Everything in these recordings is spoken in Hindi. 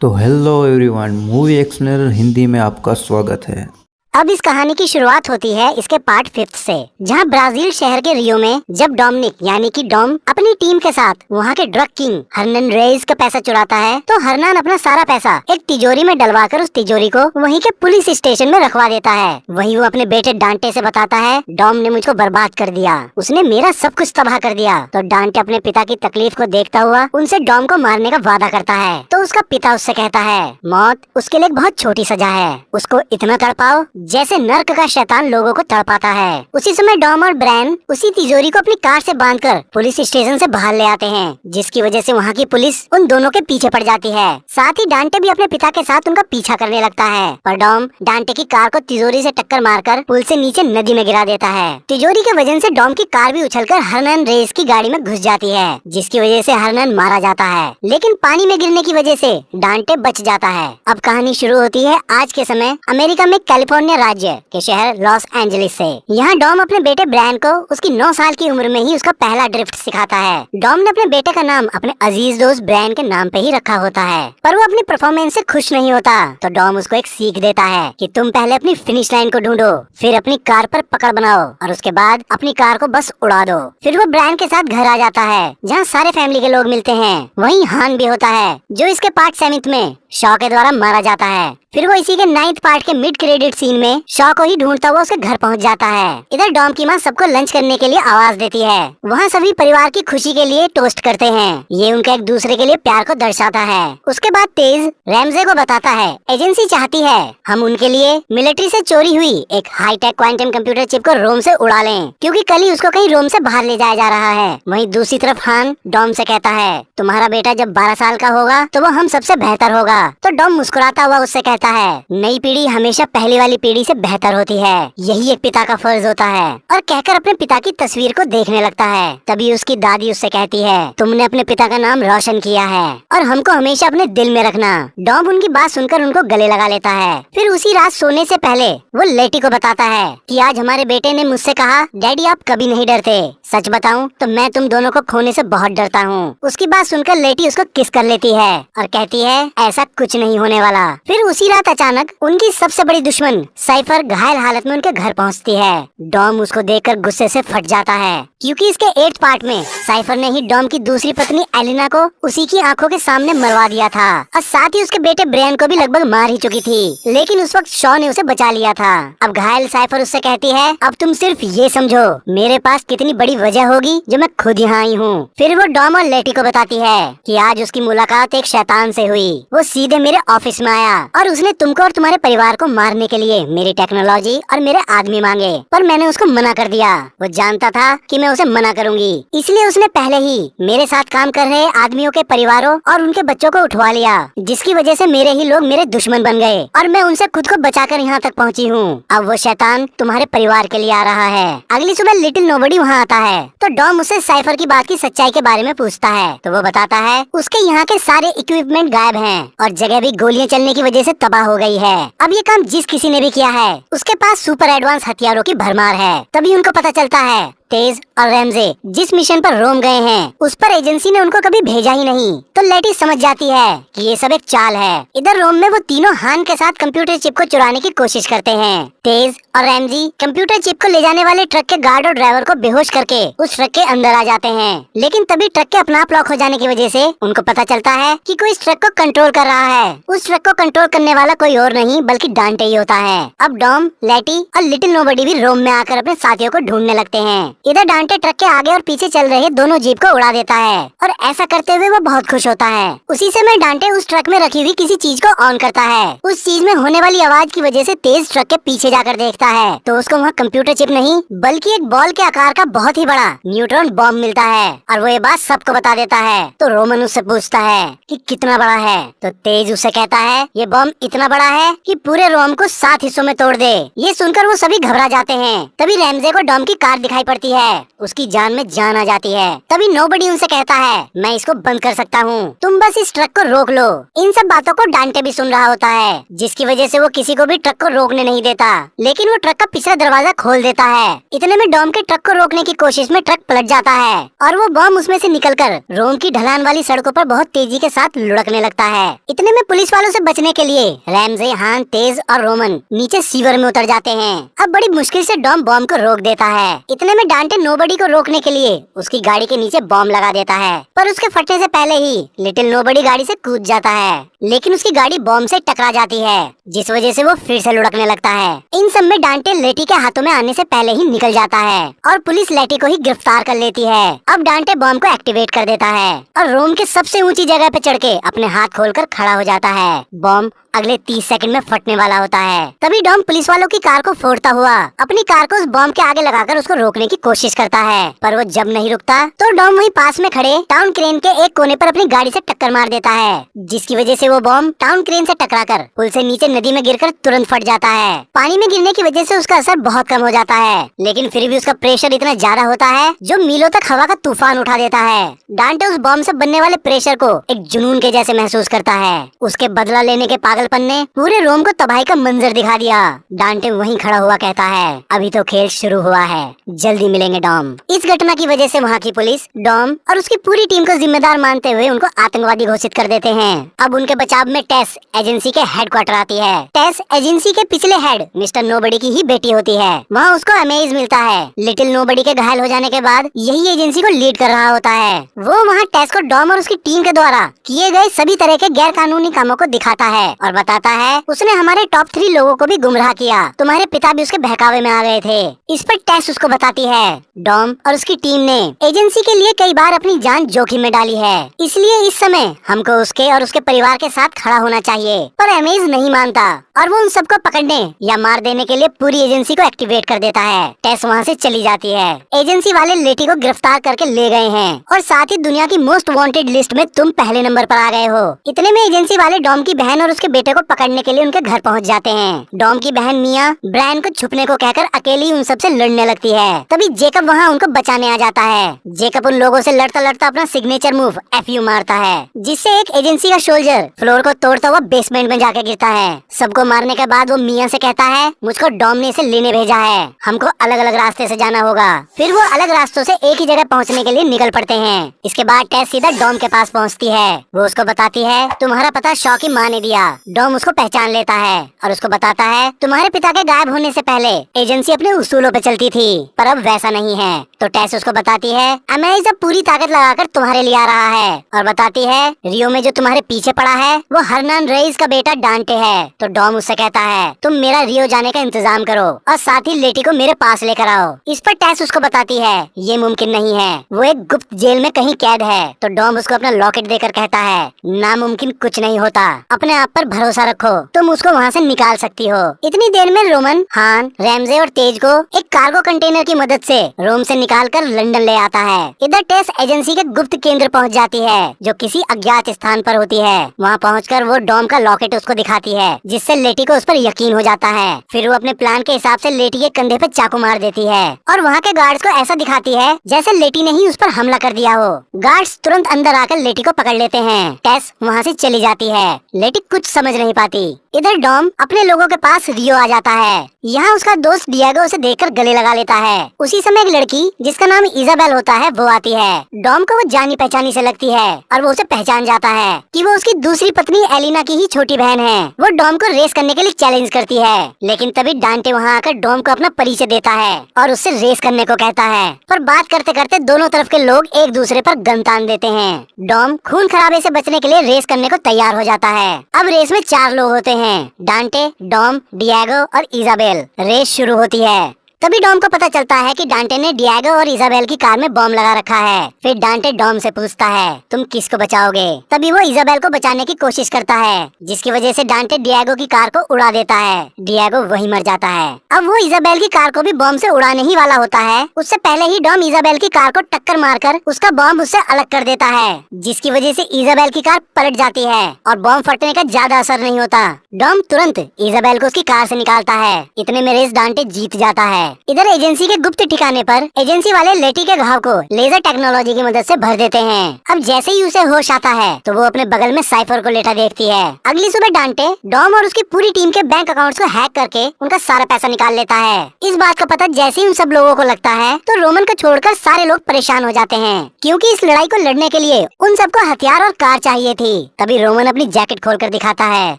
तो hello everyone, movie explainer Hindi में आपका स्वागत है। अब इस कहानी की शुरुआत होती है इसके पार्ट 5 से, जहां ब्राजील शहर के रियो में जब डोमिनिक यानी कि डॉम अपनी टीम के साथ वहां के ड्रग किंग हर्नान रेइस का पैसा चुराता है, तो हर्नान अपना सारा पैसा एक तिजोरी में डलवाकर उस तिजोरी को वहीं के पुलिस स्टेशन में रखवा देता है। वहीं वो अपने बेटे डांटे से बताता है, डॉम ने मुझको बर्बाद कर दिया, उसने मेरा सब कुछ तबाह कर दिया। तो डांटे अपने पिता की तकलीफ को देखता हुआ उनसे डॉम को मारने का वादा करता है। तो उसका पिता उससे कहता है, मौत उसके लिए एक बहुत छोटी सजा है, उसको इतना तड़पाओ जैसे नर्क का शैतान लोगों को तड़पाता है। उसी समय डॉम और ब्रैन उसी तिजोरी को अपनी कार से बांधकर पुलिस स्टेशन से बाहर ले आते हैं, जिसकी वजह से वहाँ की पुलिस उन दोनों के पीछे पड़ जाती है। साथ ही डांटे भी अपने पिता के साथ उनका पीछा करने लगता है, पर डॉम डांटे की कार को तिजोरी से टक्कर मारकर पुल से नीचे नदी में गिरा देता है। तिजोरी के वजन से डॉम की कार भी उछलकर हर्नान रेइस की गाड़ी में घुस जाती है, जिसकी वजह से हर्नान मारा जाता है, लेकिन पानी में गिरने की वजह से डांटे बच जाता है। अब कहानी शुरू होती है आज के समय अमेरिका में कैलिफोर्निया राज्य के शहर लॉस एंजलिस से। यहाँ डॉम अपने बेटे ब्रैन को उसकी 9 साल की उम्र में ही उसका पहला ड्रिफ्ट सिखाता है। डॉम ने अपने बेटे का नाम अपने अजीज दोस्त ब्रैन के नाम पे ही रखा होता है, पर वो अपनी परफॉर्मेंस से खुश नहीं होता। तो डॉम उसको एक सीख देता है कि तुम पहले अपनी फिनिश लाइन को ढूंढो, फिर अपनी कार पर पकड़ बनाओ और उसके बाद अपनी कार को बस उड़ा दो। फिर वो ब्रैन के साथ घर आ जाता है, जहाँ सारे फैमिली के लोग मिलते हैं। वहीं हान भी होता है, जो इसके पार्ट 7 में शॉ के द्वारा मारा जाता है। फिर वो इसी के 9th पार्ट के मिड क्रेडिट सीन में शॉ को ही ढूंढता हुआ उसके घर पहुंच जाता है। इधर डॉम की माँ सबको लंच करने के लिए आवाज देती है। वहाँ सभी परिवार की खुशी के लिए टोस्ट करते हैं, ये उनका एक दूसरे के लिए प्यार को दर्शाता है। उसके बाद तेज रैमजे को बताता है, एजेंसी चाहती है हम उनके लिए मिलिट्री से चोरी हुई एक हाईटेक क्वांटम कंप्यूटर चिप को रोम से उड़ा लें, क्योंकि कल ही उसको कहीं रोम से बाहर ले जाया जा रहा है। वहीं दूसरी तरफ हान डॉम से कहता है, तुम्हारा बेटा जब 12 साल का होगा तो वो हम सबसे बेहतर होगा। तो डॉम मुस्कुराता हुआ उससे कहता है, नई पीढ़ी हमेशा पहली वाली पीढ़ी से बेहतर होती है, यही एक पिता का फर्ज होता है। और कहकर अपने पिता की तस्वीर को देखने लगता है। तभी उसकी दादी उससे कहती है, तुमने अपने पिता का नाम रोशन किया है और हमको हमेशा अपने दिल में रखना। डॉम उनकी बात सुनकर उनको गले लगा लेता है। फिर उसी रात सोने से पहले वो लेटी को बताता है कि आज हमारे बेटे ने मुझसे कहा, डैडी आप कभी नहीं डरते। सच बताऊं तो मैं तुम दोनों को खोने से बहुत डरता हूँ। उसकी बात सुनकर लेटी उसको किस कर लेती है और कहती है, ऐसा कुछ नहीं होने वाला। फिर उसी रात अचानक उनकी सबसे बड़ी दुश्मन साइफर घायल हालत में उनके घर पहुंचती है। डॉम उसको देखकर गुस्से से फट जाता है, क्योंकि इसके 8th पार्ट में साइफर ने ही डॉम की दूसरी पत्नी एलिना को उसी की आंखों के सामने मरवा दिया था और साथ ही उसके बेटे ब्रेन को भी लगभग मार ही चुकी थी, लेकिन उस वक्त शॉ ने उसे बचा लिया था। अब घायल साइफर उससे कहती है, अब तुम सिर्फ ये समझो मेरे पास कितनी बड़ी वजह होगी जो मैं खुद यहाँ आई हूँ। फिर वो डॉम और लेटी को बताती है कि आज उसकी मुलाकात एक शैतान से हुई। वो सीधे मेरे ऑफिस में आया और उसने तुमको और तुम्हारे परिवार को मारने के लिए मेरी टेक्नोलॉजी और मेरे आदमी मांगे, पर मैंने उसको मना कर दिया। वो जानता था कि मैं उसे मना करूंगी, इसलिए उसने पहले ही मेरे साथ काम कर रहे आदमियों के परिवारों और उनके बच्चों को उठवा लिया, जिसकी वजह से मेरे ही लोग मेरे दुश्मन बन गए और मैं उनसे खुद को बचाकर यहाँ तक पहुँची हूँ। अब वो शैतान तुम्हारे परिवार के लिए आ रहा है। अगली सुबह लिटिल नोबडी वहाँ आता है, तो डॉम उससे साइफर की बात की सच्चाई के बारे में पूछता है। तो वो बताता है उसके यहाँ के सारे इक्विपमेंट गायब हैं और जगह भी गोलियां चलने की वजह से तबाह हो गई है। अब ये काम जिस किसी ने भी किया है उसके पास सुपर एडवांस हथियारों की भरमार है। तभी उनको पता चलता है तेज और रैमजे जिस मिशन पर रोम गए हैं उस पर एजेंसी ने उनको कभी भेजा ही नहीं। तो लेटी समझ जाती है कि ये सब एक चाल है। इधर रोम में वो तीनों हान के साथ कंप्यूटर चिप को चुराने की कोशिश करते हैं। तेज और रैमजी कंप्यूटर चिप को ले जाने वाले ट्रक के गार्ड और ड्राइवर को बेहोश करके उस ट्रक के अंदर आ जाते हैं, लेकिन तभी ट्रक के अपना आप लॉक हो जाने की वजह से उनको पता चलता है कि कोई इस ट्रक को कंट्रोल कर रहा है। उस ट्रक को कंट्रोल करने वाला कोई और नहीं बल्कि डांटे ही होता है। अब डॉम, लेटी और लिटिल नोबडी भी रोम में आकर अपने साथियों को ढूंढने लगते हैं। इधर डांटे ट्रक के आगे और पीछे चल रहे दोनों जीप को उड़ा देता है और ऐसा करते हुए वो बहुत खुश होता है। उसी समय डांटे उस ट्रक में रखी हुई किसी चीज को ऑन करता है। उस चीज में होने वाली आवाज की वजह से तेज ट्रक के पीछे जाकर देखता है, तो उसको वहाँ कंप्यूटर चिप नहीं बल्कि एक बॉल के आकार का बहुत ही बड़ा न्यूट्रॉन बॉम्ब मिलता है और वो ये बात सबको बता देता है। तो रोमन उससे पूछता है कि कितना बड़ा है, तो तेज उससे कहता है ये बॉम्ब इतना बड़ा है कि पूरे रोम को 7 हिस्सों में तोड़ दे। ये सुनकर वो सभी घबरा जाते हैं। तभी रैमजे को डॉम की कार दिखाई पड़ती जाती है उसकी जान में जान आ जाती है। तभी नोबडी उनसे कहता है मैं इसको बंद कर सकता हूँ, तुम बस इस ट्रक को रोक लो। इन सब बातों को डांटे भी सुन रहा होता है, जिसकी वजह से वो किसी को भी ट्रक को रोकने नहीं देता, लेकिन वो ट्रक का पिछला दरवाजा खोल देता है। इतने में डॉम के ट्रक को रोकने की कोशिश में ट्रक पलट जाता है और वो बॉम्ब उसमें से निकलकर रोम की ढलान वाली सड़कों पर बहुत तेजी के साथ लुढ़कने लगता है। इतने में पुलिस वालों से बचने के लिए रैमजे, हान, तेज और रोमन नीचे सीवर में उतर जाते हैं। अब बड़ी मुश्किल से डॉम बॉम्ब को रोक देता है। इतने में डांटे नोबडी को रोकने के लिए उसकी गाड़ी के नीचे बॉम्ब लगा देता है, पर उसके फटने से पहले ही लिटिल नोबडी गाड़ी से कूद जाता है, लेकिन उसकी गाड़ी बॉम्ब से टकरा जाती है, जिस वजह से वो फिर से लुढ़कने लगता है। इन सब में डांटे लेटी के हाथों में आने से पहले ही निकल जाता है और पुलिस लेटी को ही गिरफ्तार कर लेती है। अब डांटे बॉम्ब को एक्टिवेट कर देता है और रोम के सबसे ऊंची जगह पे चढ़ के अपने हाथ खोलकर खड़ा हो जाता है। बॉम्ब अगले 30 सेकंड में फटने वाला होता है। तभी डॉम पुलिस वालों की कार को फोड़ता हुआ अपनी कार को उस बॉम्ब के आगे लगाकर उसको रोकने की कोशिश करता है, पर वो जब नहीं रुकता तो डॉम वहीं पास में खड़े टाउन क्रेन के एक कोने पर अपनी गाड़ी से टक्कर मार देता है, जिसकी वजह से वो बॉम्ब टाउन क्रेन से टकराकर पुल से नीचे नदी में गिरकर तुरंत फट जाता है। पानी में गिरने की वजह से उसका असर बहुत कम हो जाता है, लेकिन फिर भी उसका प्रेशर इतना ज्यादा होता है जो मीलों तक हवा का तूफान उठा देता है। डांटे उस बॉम्ब से बनने वाले प्रेशर को एक जुनून के जैसे महसूस करता है। उसके बदला लेने के पागलपन ने पूरे रोम को तबाही का मंजर दिखा दिया। डांटे वहीं खड़ा हुआ कहता है अभी तो खेल शुरू हुआ है, जल्दी मिलेंगे डॉम। इस घटना की वजह से वहाँ की पुलिस डॉम और उसकी पूरी टीम को जिम्मेदार मानते हुए उनको आतंकवादी घोषित कर देते हैं। अब उनके बचाव में टेस एजेंसी के हेडक्वार्टर आती है। टेस एजेंसी के पिछले हेड मिस्टर नोबडी की ही बेटी होती है। वहाँ उसको अमेज मिलता है। लिटिल नोबडी के घायल हो जाने के बाद यही एजेंसी को लीड कर रहा होता है। वो वहाँ टेस को डॉम और उसकी टीम के द्वारा किए गए सभी तरह के गैर कानूनी कामों को दिखाता है और बताता है उसने हमारे टॉप 3 लोगों को भी गुमराह किया, तुम्हारे पिता भी उसके बहकावे में आ गए थे। इस पर टेस उसको बताती है डॉम और उसकी टीम ने एजेंसी के लिए कई बार अपनी जान जोखिम में डाली है, इसलिए इस समय हमको उसके और उसके परिवार के साथ खड़ा होना चाहिए। पर अमेज नहीं मानता और वो उन सबको पकड़ने या मार देने के लिए पूरी एजेंसी को एक्टिवेट कर देता है। टेस वहाँ से चली जाती है। एजेंसी वाले लेटी को गिरफ्तार करके ले गए हैं और साथ ही दुनिया की मोस्ट वांटेड लिस्ट में तुम पहले नंबर पर आ गए हो। इतने में एजेंसी वाले डॉम की बहन और उसके बेटे को पकड़ने के लिए उनके घर पहुंच जाते हैं। डॉम की बहन मिया ब्रायन को छुपने को कहकर अकेली उन सबसे लड़ने लगती है। तभी जेकब वहाँ उनको बचाने आ जाता है। जेकब उन लोगों से लड़ता लड़ता अपना सिग्नेचर मूव FU मारता है, जिससे एक एजेंसी का सोल्जर फ्लोर को तोड़ता हुआ बेसमेंट में जाकर गिरता है। सबको मारने के बाद वो मिया से कहता है मुझको डॉम ने इसे लेने भेजा है, हमको अलग अलग रास्ते से जाना होगा। फिर वो अलग रास्तों से एक ही जगह पहुँचने के लिए निकल पड़ते हैं। इसके बाद टेस सीधा डॉम के पास पहुँचती है। वो उसको बताती है तुम्हारा पता शॉ की माँ ने दिया। डॉम उसको पहचान लेता है और उसको बताता है तुम्हारे पिता के गायब होने से पहले एजेंसी अपने उसूलों पे चलती थी, पर अब वैसा नहीं है। तो टेस उसको बताती है अमेज अब पूरी ताकत लगाकर तुम्हारे लिए आ रहा है और बताती है रियो में जो तुम्हारे पीछे पड़ा है वो हरनान रईस का बेटा डांटे है। तो डॉम उससे कहता है तुम मेरा रियो जाने का इंतजाम करो और साथ ही लेटी को मेरे पास लेकर आओ। इस पर टेस उसको बताती है ये मुमकिन नहीं है, वो एक गुप्त जेल में कहीं कैद है। तो डॉम उसको अपना लॉकेट देकर कहता है नामुमकिन कुछ नहीं होता, अपने आप पर भरोसा रखो, तुम उसको वहाँ से निकाल सकती हो। इतनी देर में रोमन, हान, रैमजे और तेज को एक कार्गो कंटेनर की मदद से रोम से निकालकर लंदन ले आता है। इधर टेस एजेंसी के गुप्त केंद्र पहुंच जाती है जो किसी अज्ञात स्थान पर होती है। वहां पहुंचकर वो डॉम का लॉकेट उसको दिखाती है, जिससे लेटी को उस पर यकीन हो जाता है। फिर वो अपने प्लान के हिसाब से लेटी के कंधे पे चाकू मार देती है और वहाँ के गार्ड्स को ऐसा दिखाती है जैसे लेटी ने ही उस पर हमला कर दिया हो। गार्ड्स तुरंत अंदर आकर लेटी को पकड़ लेते हैं। टेस वहाँ से चली जाती है। लेटी कुछ समझ नहीं पाती। इधर डॉम अपने लोगों के पास रियो आ जाता है। यहाँ उसका दोस्त डिएगो उसे देखकर गले लगा लेता है। उसी समय एक लड़की जिसका नाम इजाबेल होता है वो आती है। डॉम को वो जानी पहचानी से लगती है और वो उसे पहचान जाता है कि वो उसकी दूसरी पत्नी एलिना की ही छोटी बहन है। वो डॉम को रेस करने के लिए चैलेंज करती है, लेकिन तभी डांटे वहाँ आकर डॉम को अपना परिचय देता है और उससे रेस करने को कहता है। पर बात करते करते दोनों तरफ के लोग एक दूसरे पर गन तान देते हैं। डॉम खून खराबे से बचने के लिए रेस करने को तैयार हो जाता है। अब रेस में 4 लोग होते हैं, डांटे, डॉम, डिएगो और इजाबेल। रेस शुरू होती है। तभी डॉम को पता चलता है कि डांटे ने डिएगो और इजाबेल की कार में बॉम्ब लगा रखा है। फिर डांटे डॉम से पूछता है तुम किसको बचाओगे। तभी वो इजाबेल को बचाने की कोशिश करता है, जिसकी वजह से डांटे डिएगो की कार को उड़ा देता है। डिएगो वहीं मर जाता है। अब वो इजाबेल की कार को भी बॉम्ब से उड़ाने ही वाला होता है। उससे पहले ही डॉम इजाबेल की कार को टक्कर मारकर उसका बॉम्ब उससे अलग कर देता है, जिसकी वजह से इजाबेल की कार पलट जाती है और बॉम्ब फटने का ज्यादा असर नहीं होता। डॉम तुरंत इजाबेल को उसकी कार से निकालता है। इतने में रेस डांटे जीत जाता है। इधर एजेंसी के गुप्त ठिकाने पर एजेंसी वाले लेटी के घाव को लेजर टेक्नोलॉजी की मदद से भर देते हैं। अब जैसे ही उसे होश आता है तो वो अपने बगल में साइफर को लेटा देखती है। अगली सुबह डांटे डॉम और उसकी पूरी टीम के बैंक अकाउंट्स को हैक करके उनका सारा पैसा निकाल लेता है। इस बात का पता जैसे ही उन सब लोगों को लगता है तो रोमन को छोड़कर सारे लोग परेशान हो जाते हैं, क्योंकि इस लड़ाई को लड़ने के लिए उन सबको हथियार और कार चाहिए थी। तभी रोमन अपनी जैकेट खोलकर दिखाता है।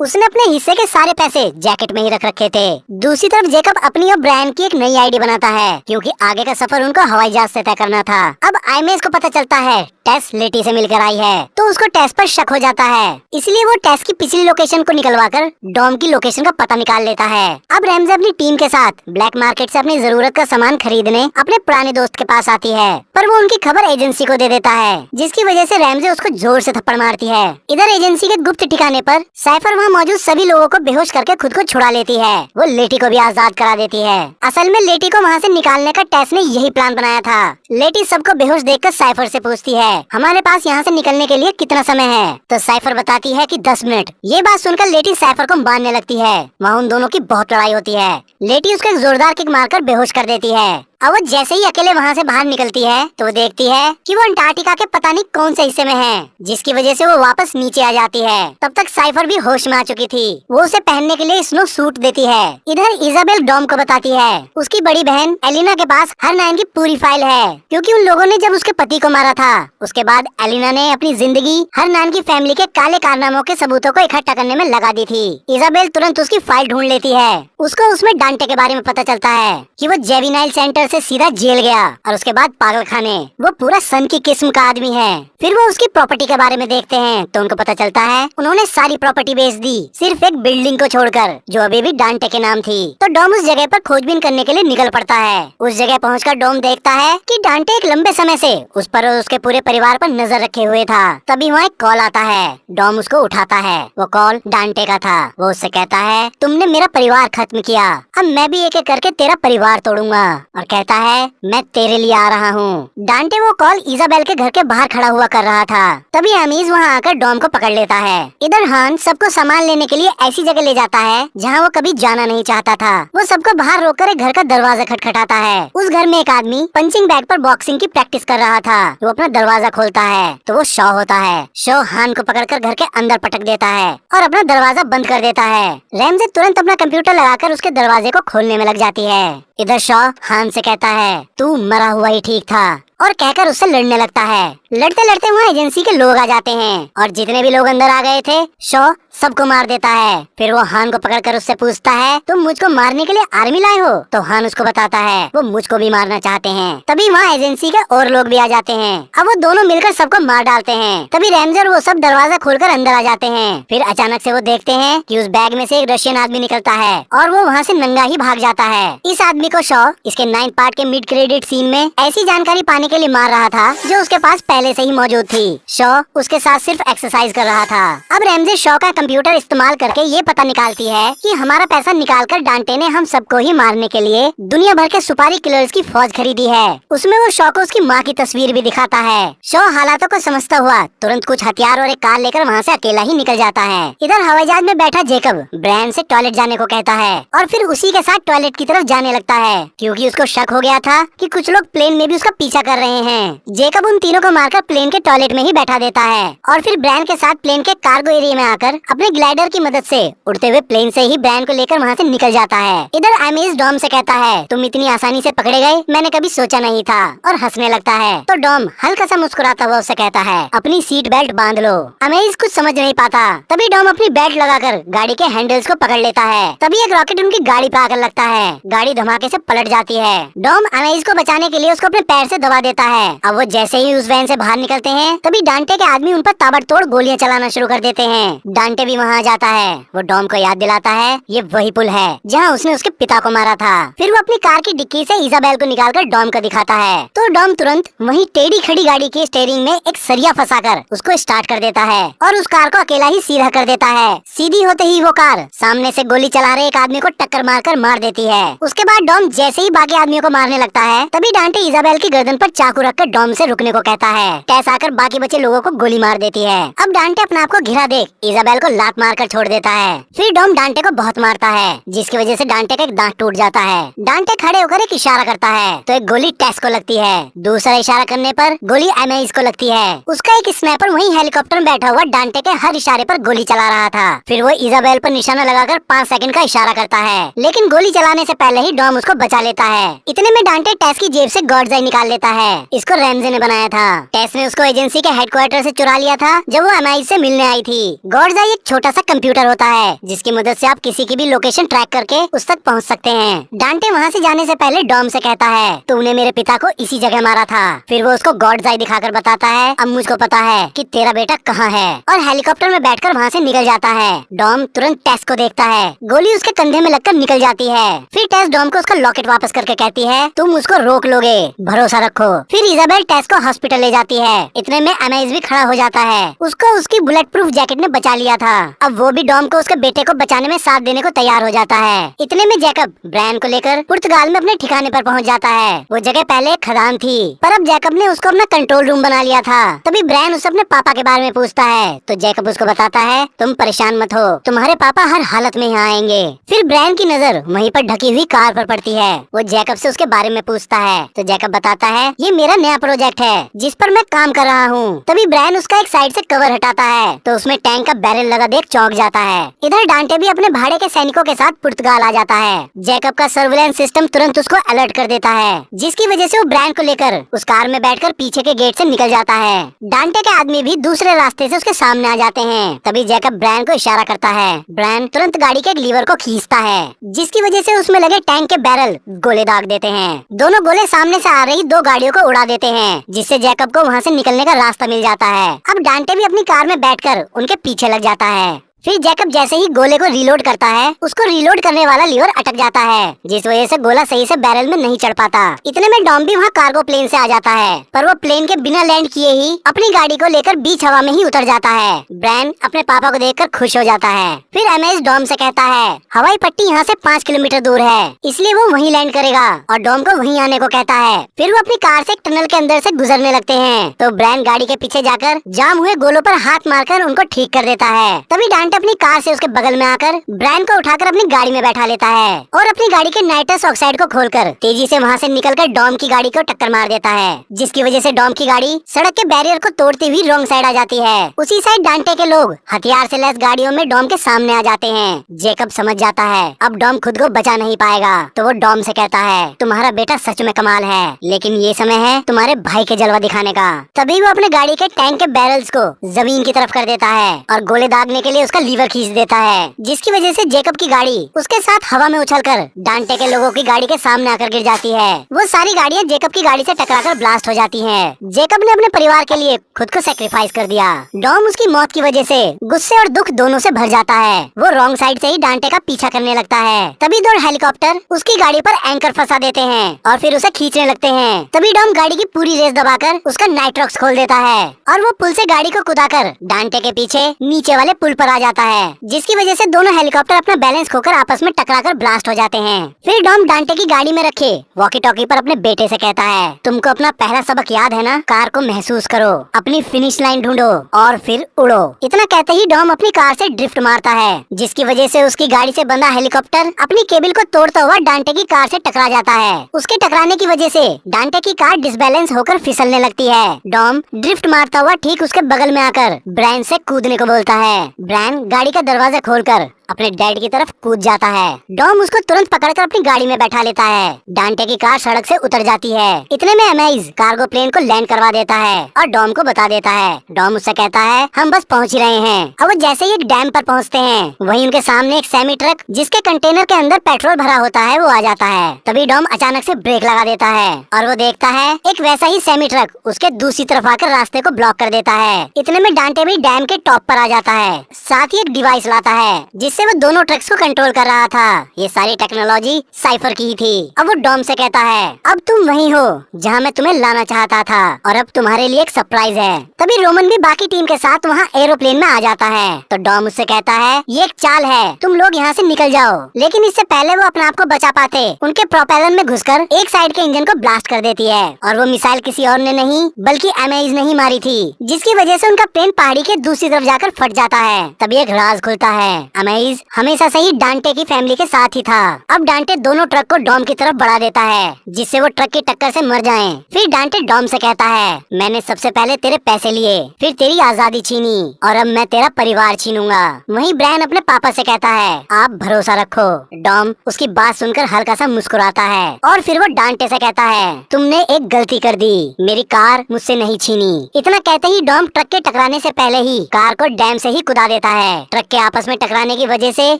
उसने अपने हिस्से के सारे पैसे जैकेट में ही रख रखे थे। दूसरी तरफ जेकब अपनी और ब्रायन की एक नई आईडी बनाता है, क्योंकि आगे का सफर उनको हवाई जहाज से तय करना था। अब आईमेज को पता चलता है टेस लेटी से मिलकर आई है, तो उसको टेस पर शक हो जाता है। इसलिए वो टेस की पिछली लोकेशन को निकलवाकर डॉम की लोकेशन का पता निकाल लेता है। अब रैमजे अपनी टीम के साथ ब्लैक मार्केट से अपनी जरूरत का सामान खरीदने अपने पुराने दोस्त के पास आती है, पर वो उनकी खबर एजेंसी को दे देता है, जिसकी वजह से रैमजे उसको जोर से थप्पड़ मारती है। इधर एजेंसी के गुप्त ठिकाने पर साइफर वहाँ मौजूद सभी लोगों को बेहोश करके खुद को छुड़ा लेती है। वो लेटी को भी आजाद करा देती है। असल में लेटी को वहाँ से निकालने का टेस ने यही प्लान बनाया था। लेटी सबको बेहोश देखकर साइफर से पूछती है, हमारे पास यहाँ से निकलने के लिए कितना समय है? तो साइफर बताती है कि 10 मिनट। ये बात सुनकर लेटी साइफर को मारने लगती है। वहाँ उन दोनों की बहुत लड़ाई होती है। लेटी उसको एक जोरदार किक मारकर बेहोश कर देती है। अब वो जैसे ही अकेले वहाँ से बाहर निकलती है तो वो देखती है कि वो अंटार्कटिका के पता नहीं कौन से हिस्से में है, जिसकी वजह से वो वापस नीचे आ जाती है। तब तक साइफर भी होश में आ चुकी थी। वो उसे पहनने के लिए स्नो सूट देती है। इधर इजाबेल डॉम को बताती है उसकी बड़ी बहन एलिना के पास हरनाइन की पूरी फाइल है, क्योंकि उन लोगों ने जब उसके पति को मारा था उसके बाद एलिना ने अपनी जिंदगी हरनाइन की फैमिली के काले कारनामों के सबूतों को इकट्ठा करने में लगा दी थी। इजाबेल तुरंत उसकी फाइल ढूंढ लेती है। उसको उसमें डांटे के बारे में पता चलता है कि वो जेविनाइल सेंटर से सीधा जेल गया और उसके बाद पागल खाने। वो पूरा सन की किस्म का आदमी है। फिर वो उसकी प्रॉपर्टी के बारे में देखते हैं तो उनको पता चलता है उन्होंने सारी प्रॉपर्टी बेच दी, सिर्फ एक बिल्डिंग को छोड़कर जो अभी भी डांटे के नाम थी। तो डॉम उस जगह पर खोजबीन करने के लिए निकल पड़ता है। उस जगह पहुंचकर डॉम देखता है कि डांटे एक लंबे समय से उस पर और उसके पूरे परिवार पर नजर रखे हुए था। तभी वहाँ एक कॉल आता है। डॉम उसको उठाता है। वो कॉल डांटे का था। वो उससे कहता है तुमने मेरा परिवार खत्म किया, अब मैं भी एक एक करके तेरा परिवार तोड़ूंगा। और कहता है मैं तेरे लिए आ रहा हूँ। डांटे वो कॉल इजाबेल के घर के बाहर खड़ा हुआ कर रहा था। तभी अमीज वहाँ आकर डॉम को पकड़ लेता है। इधर हान सबको सामान लेने के लिए ऐसी जगह ले जाता है जहाँ वो कभी जाना नहीं चाहता था। वो सबको बाहर रोककर एक घर का दरवाजा खटखटाता है। उस घर में एक आदमी पंचिंग बैग पर बॉक्सिंग की प्रैक्टिस कर रहा था। वो अपना दरवाजा खोलता है तो वो शो होता है। शो हान को पकड़कर घर के अंदर पटक देता है और अपना दरवाजा बंद कर देता है। रैमजे तुरंत अपना कंप्यूटर लगाकर उसके दरवाजे को खोलने में लग जाती है। इधर शॉ हान से कहता है तू मरा हुआ ही ठीक था, और कहकर उससे लड़ने लगता है। लड़ते लड़ते वहाँ एजेंसी के लोग आ जाते हैं और जितने भी लोग अंदर आ गए थे शॉ सबको मार देता है। फिर वो हान को पकड़कर उससे पूछता है तुम मुझको मारने के लिए आर्मी लाए हो? तो हान उसको बताता है वो मुझको भी मारना चाहते हैं। तभी वहाँ एजेंसी के और लोग भी आ जाते हैं। अब वो दोनों मिलकर सबको मार डालते हैं। तभी रैमजर वो सब दरवाजा खोलकर अंदर आ जाते हैं। फिर अचानक से वो देखते हैं कि उस बैग में से एक रशियन आदमी निकलता है और वो वहाँ से नंगा ही भाग जाता है। इस आदमी को शॉ इसके 9 पार्ट के मिड क्रेडिट सीन में ऐसी जानकारी पाने के लिए मार रहा था जो उसके पास पहले से ही मौजूद थी। शॉ उसके साथ सिर्फ एक्सरसाइज कर रहा था। अब रैमजे शॉ का कंप्यूटर इस्तेमाल करके ये पता निकालती है कि हमारा पैसा निकालकर डांटे ने हम सबको ही मारने के लिए दुनिया भर के सुपारी किलर्स की फौज खरीदी है। उसमें वो शॉ को उसकी माँ की तस्वीर भी दिखाता है। शॉ हालातों को समझता हुआ तुरंत कुछ हथियार और एक कार लेकर वहाँ से अकेला ही निकल जाता है। इधर हवाई जहाज में बैठा जेकब ब्रायन से टॉयलेट जाने को कहता है और फिर उसी के साथ टॉयलेट की तरफ जाने लगता है, क्योंकि उसको शक हो गया था कि कुछ लोग प्लेन में भी उसका पीछा कर रहे हैं। जेकब उन तीनों को मारकर प्लेन के टॉयलेट में ही बैठा देता है और फिर ब्रायन के साथ प्लेन के कार्गो एरिया में आकर अपने ग्लाइडर की मदद से उड़ते हुए प्लेन से ही ब्रायन को लेकर वहाँ से निकल जाता है। इधर अमीज डॉम से कहता है तुम इतनी आसानी से पकड़े गए मैंने कभी सोचा नहीं था, और हंसने लगता है। तो डॉम हल्का सा मुस्कुराता हुआ उससे कहता है अपनी सीट बेल्ट बांध लो। अमीज कुछ समझ नहीं पाता। तभी डॉम अपनी बेल्ट लगाकर गाड़ी के हैंडल्स को पकड़ लेता है। तभी एक रॉकेट उनकी गाड़ी पे आकर लगता है। गाड़ी धमाके से पलट जाती है। डॉम अमीज को बचाने के लिए उसको अपने पैर से दबा देता है। अब वो जैसे ही उस वैन से बाहर निकलते हैं तभी डांटे के आदमी उन पर ताबड़तोड़ गोलियां चलाना शुरू कर देते हैं। डांटे भी वहाँ आ जाता है। वो डॉम को याद दिलाता है ये वही पुल है जहाँ उसने उसके पिता को मारा था। फिर वो अपनी कार की डिक्की से इजाबेल को निकालकर डॉम को दिखाता है। तो डॉम तुरंत वहीं टेढ़ी खड़ी गाड़ी के स्टीयरिंग में एक सरिया फंसाकर उसको स्टार्ट कर देता है और उस कार को अकेला ही सीधा कर देता है। सीधी होते ही वो कार सामने से गोली चला रहे एक आदमी को टक्कर मारकर मार देती है। उसके बाद डॉम जैसे ही बाकी आदमियों को मारने लगता है तभी डांटे इजाबेल की गर्दन पर चाकू रखकर डॉम से रुकने को कहता है। टेस आकर बाकी बचे लोगों को गोली मार देती है। अब डांटे अपने आप को घिरा देख इजाबेल को लात मारकर छोड़ देता है। फिर डॉम डांटे को बहुत मारता है, जिसकी वजह से डांटे का एक दांत टूट जाता है। डांटे खड़े होकर एक इशारा करता है तो एक गोली टेस को लगती है। दूसरा इशारा करने पर गोली एमेज को लगती है। उसका एक स्नाइपर वहीं हेलीकॉप्टर में बैठा हुआ डांटे के हर इशारे पर गोली चला रहा था। फिर वो इजाबेल पर निशाना लगाकर 5 सेकंड का इशारा करता है, लेकिन गोली चलाने से पहले ही डॉम उसको बचा लेता है। इतने में डांटे टेस की जेब से गॉड्स आई निकाल लेता है। इसको रैमजे ने बनाया था। टेस ने उसको एजेंसी के हेडक्वार्टर से चुरा लिया था जब वो एमआई से मिलने आई थी। गॉड्स आई एक छोटा सा कंप्यूटर होता है जिसकी मदद से आप किसी की भी लोकेशन ट्रैक करके उस तक पहुंच सकते हैं। डांटे वहां से जाने से पहले डॉम से कहता है तूने मेरे पिता को इसी जगह मारा था। फिर वो उसको गॉड्स आई दिखाकर बताता है अब मुझको पता है कि तेरा बेटा कहाँ है, और हेलीकॉप्टर में बैठकर वहाँ से निकल जाता है। डॉम तुरंत टेस को देखता है, गोली उसके कंधे में लगकर निकल जाती है। फिर टेस डॉम को उसका लॉकेट वापस करके कहती है तुम उसको रोक लोगे, भरोसा रखो। फिर इजाबेल टेस को हॉस्पिटल ले जाती है। इतने में एमेज भी खड़ा हो जाता है। उसको उसकी बुलेट प्रूफ जैकेट ने बचा लिया था। अब वो भी डॉम को उसके बेटे को बचाने में साथ देने को तैयार हो जाता है। इतने में जैकब ब्रायन को लेकर पुर्तगाल में अपने ठिकाने पर पहुंच जाता है। वो जगह पहले एक खदान थी, पर अब जैकब ने उसको अपना कंट्रोल रूम बना लिया था। तभी ब्रायन उससे अपने पापा के बारे में पूछता है तो जैकब उसको बताता है तुम परेशान मत हो, तुम्हारे पापा हर हालत में यहाँ आएंगे। फिर ब्रायन की नजर वहीं पर ढकी हुई कार पर पड़ती है। वो जैकब से उसके बारे में पूछता है तो जैकब बताता है ये मेरा नया प्रोजेक्ट है जिस पर मैं काम कर रहा हूँ। तभी ब्रायन उसका एक साइड से कवर हटाता है तो उसमें टैंक का बैरल लगा देख चौंक जाता है। इधर डांटे भी अपने भाड़े के सैनिकों के साथ पुर्तगाल आ जाता है। जैकब का सर्विलेंस सिस्टम तुरंत उसको अलर्ट कर देता है, जिसकी वजह से वो ब्रायन को लेकर उस कार में बैठकर पीछे के गेट से निकल जाता है। डांटे के आदमी भी दूसरे रास्ते से उसके सामने आ जाते हैं। तभी जैकब ब्रायन को इशारा करता है। ब्रायन तुरंत गाड़ी के एक लीवर को खींचता है, जिसकी वजह से उसमें लगे टैंक के बैरल गोले दाग देते हैं। दोनों गोले सामने से आ रही 2 गाड़ियों को उड़ा देते हैं, जिससे जैकब को वहाँ से निकलने का रास्ता मिल जाता है। अब डांटे भी अपनी कार में बैठकर उनके पीछे लग जाता है। फिर जैकब जैसे ही गोले को रीलोड करता है उसको रीलोड करने वाला लीवर अटक जाता है, जिस वजह से गोला सही से बैरल में नहीं चढ़ पाता। इतने में डॉम भी वहाँ कार्गो प्लेन से आ जाता है, पर वो प्लेन के बिना लैंड किए ही अपनी गाड़ी को लेकर बीच हवा में ही उतर जाता है। ब्रायन अपने पापा को देखकर खुश हो जाता है। फिर एमएस डॉम से कहता है हवाई पट्टी यहाँ से 5 किलोमीटर दूर है, इसलिए वो वहीं लैंड करेगा, और डॉम को वहीं आने को कहता है। फिर वो अपनी कार से एक टनल के अंदर से गुजरने लगते हैं तो ब्रायन गाड़ी के पीछे जाकर जाम हुए गोलों पर हाथ मारकर उनको ठीक कर देता है। तभी डांटे अपनी कार से उसके बगल में आकर ब्रायन को उठाकर अपनी गाड़ी में बैठा लेता है और अपनी गाड़ी के नाइट्रस ऑक्साइड को खोलकर तेजी से वहाँ से निकलकर डॉम की गाड़ी को टक्कर मार देता है, जिसकी वजह से डॉम की गाड़ी सड़क के बैरियर को तोड़ती हुई रॉन्ग साइड आ जाती है। उसी साइड डांटे के लोग हथियार से लैस गाड़ियों में डॉम के सामने आ जाते हैं। जेकब समझ जाता है अब डॉम खुद को बचा नहीं पाएगा, तो वो डॉम से कहता है तुम्हारा बेटा सच में कमाल है, लेकिन ये समय है तुम्हारे भाई के जलवा दिखाने का। तभी वो अपने गाड़ी के टैंक के बैरल्स को जमीन की तरफ कर देता है और गोले दागने के लिए उसका लीवर खींच देता है, जिसकी वजह से जेकब की गाड़ी उसके साथ हवा में उछलकर डांटे के लोगों की गाड़ी के सामने आकर गिर जाती है। वो सारी गाड़ियाँ जेकब की गाड़ी से टकराकर ब्लास्ट हो जाती हैं। जेकब ने अपने परिवार के लिए खुद को सेक्रीफाइस कर दिया। डॉम उसकी मौत की वजह से गुस्से और दुख दोनों से भर जाता है। वो रॉन्ग साइड से ही डांटे का पीछा करने लगता है। तभी 2 हेलीकॉप्टर उसकी गाड़ी पर एंकर फंसा देते हैं और फिर उसे खींचने लगते हैं। तभी डॉम गाड़ी की पूरी रेस दबाकर उसका नाइट्रॉक्स खोल देता है और वो पुल से गाड़ी को कुदाकर डांटे के पीछे नीचे वाले पुल पर आ जाता है, जिसकी वजह से दोनों हेलीकॉप्टर अपना बैलेंस खोकर आपस में टकराकर ब्लास्ट हो जाते हैं। फिर डॉम डांटे की गाड़ी में रखे वॉकी टॉकी पर अपने बेटे से कहता है तुमको अपना पहला सबक याद है ना, कार को महसूस करो, अपनी फिनिश लाइन ढूंढो और फिर उड़ो। इतना कहते ही डॉम अपनी कार से ड्रिफ्ट मारता है, जिसकी वजह से उसकी गाड़ी से बंधा हेलीकॉप्टर अपनी केबल को तोड़ता हुआ डांटे की कार से टकरा जाता है। उसके टकराने की वजह से डांटे की कार डिसबैलेंस होकर फिसलने लगती है। डॉम ड्रिफ्ट मारता हुआ ठीक उसके बगल में आकर ब्रायन से कूदने को बोलता है। ब्रायन गाड़ी का दरवाजा खोलकर अपने डैड की तरफ कूद जाता है। डॉम उसको तुरंत पकड़कर अपनी गाड़ी में बैठा लेता है। डांटे की कार सड़क से उतर जाती है। इतने में एमेज कार्गो प्लेन को लैंड करवा देता है और डॉम को बता देता है। डॉम उससे कहता है हम बस पहुंच ही रहे हैं। अब वो जैसे ही एक डैम पर पहुंचते हैं, वहीं उनके सामने एक सेमी ट्रक जिसके कंटेनर के अंदर पेट्रोल भरा होता है वो आ जाता है। तभी डॉम अचानक से ब्रेक लगा देता है और वो देखता है एक वैसा ही सेमी ट्रक उसके दूसरी तरफ आकर रास्ते को ब्लॉक कर देता है। इतने में डांटे भी डैम के टॉप पर आ जाता है, साथ ही एक डिवाइस लाता है जिससे जिससे वो दोनों ट्रक्स को कंट्रोल कर रहा था। ये सारी टेक्नोलॉजी साइफर की ही थी। अब वो डॉम से कहता है, अब तुम वही हो जहाँ मैं तुम्हें लाना चाहता था और अब तुम्हारे लिए एक सरप्राइज है। तभी रोमन भी बाकी टीम के साथ वहाँ एरोप्लेन में आ जाता है। तो डॉम उससे कहता है, ये एक चाल है, तुम लोग यहाँ से निकल जाओ। लेकिन इससे पहले वो अपने आप को बचा पाते उनके प्रोपेलर में घुसकर एक साइड के इंजन को ब्लास्ट कर देती है और वो मिसाइल किसी और ने नहीं बल्कि अमेज ने ही मारी थी, जिसकी वजह से उनका प्लेन पहाड़ी के दूसरी तरफ जाकर फट जाता है। तभी एक राज खुलता है, अमेज हमेशा से ही डांटे की फैमिली के साथ ही था। अब डांटे दोनों ट्रक को डॉम की तरफ बढ़ा देता है जिससे वो ट्रक की टक्कर से मर जाएं। फिर डांटे डॉम से कहता है, मैंने सबसे पहले तेरे पैसे लिए, फिर तेरी आजादी छीनी और अब मैं तेरा परिवार छीनूंगा। वहीं ब्रायन अपने पापा से कहता है, आप भरोसा रखो। डॉम उसकी बात सुनकर हल्का सा मुस्कुराता है और फिर वो डांटे से कहता है, तुमने एक गलती कर दी, मेरी कार मुझसे नहीं छीनी। इतना कहते ही डॉम ट्रक के टकराने से पहले ही कार को डैम से ही कुदा देता है। ट्रक के आपस में टकराने की वजह से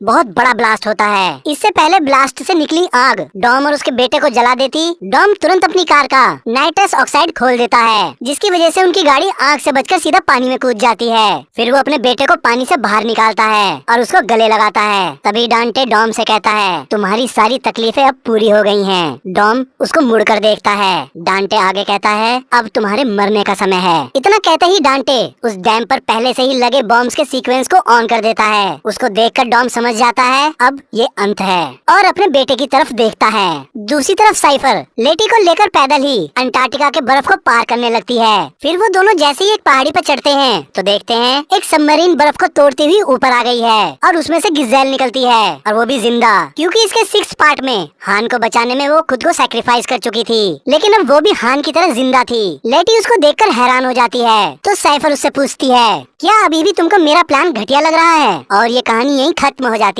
बहुत बड़ा ब्लास्ट होता है। इससे पहले ब्लास्ट से निकली आग डॉम और उसके बेटे को जला देती, डॉम तुरंत अपनी कार का नाइट्रस ऑक्साइड खोल देता है जिसकी वजह से उनकी गाड़ी आग से बचकर सीधा पानी में कूद जाती है। फिर वो अपने बेटे को पानी से बाहर निकालता है और उसको गले लगाता है। तभी डांटे डॉम से कहता है, तुम्हारी सारी तकलीफें अब पूरी हो गई हैं। डॉम उसको मुड़कर देखता है। डांटे आगे कहता है, अब तुम्हारे मरने का समय है। इतना कहते ही डांटे उस डैम पर पहले से ही लगे बॉम्ब्स के सीक्वेंस को ऑन कर देता है। उसको देखकर डॉम समझ जाता है अब ये अंत है और अपने बेटे की तरफ देखता है। दूसरी तरफ साइफर लेटी को लेकर पैदल ही अंटार्कटिका के बर्फ को पार करने लगती है। फिर वो दोनों जैसे ही एक पहाड़ी पर चढ़ते हैं तो देखते हैं एक सबमरीन बर्फ को तोड़ती हुई ऊपर आ गई है और उसमें से गिज़ेल निकलती है और वो भी जिंदा, क्योंकि इसके 6 पार्ट में हान को बचाने में वो खुद को सैक्रिफाइस कर चुकी थी, लेकिन अब वो भी हान की तरह जिंदा थी। लेटी उसको देखकर हैरान हो जाती है तो साइफर उससे पूछती है, क्या अभी भी तुमको मेरा प्लान घटिया लग रहा है? और ये कहानी यहीं खत्म हो जाती है।